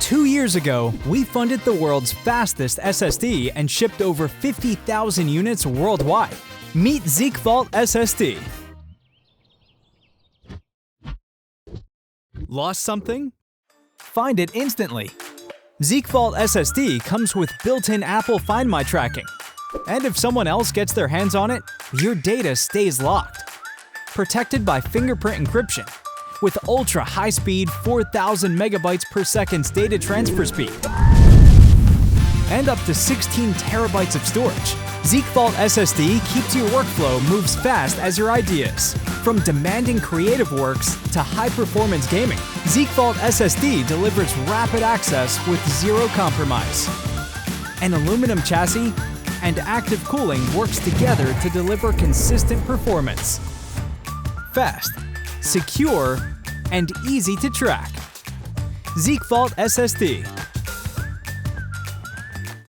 2 years ago, we funded the world's fastest SSD and shipped over 50,000 units worldwide. Meet ZIKE Vault SSD. Lost something? Find it instantly. ZIKE Vault SSD comes with built-in Apple Find My tracking. And if someone else gets their hands on it, your data stays locked. Protected by fingerprint encryption, with ultra-high-speed 4,000 megabytes per second data transfer speed. And up to 16 terabytes of storage. ZIKE Vault SSD keeps your workflow moves fast as your ideas. From demanding creative works to high-performance gaming, ZIKE Vault SSD delivers rapid access with zero compromise. An aluminum chassis and active cooling works together to deliver consistent performance. Fast, secure, and easy to track. ZIKE Vault SSD.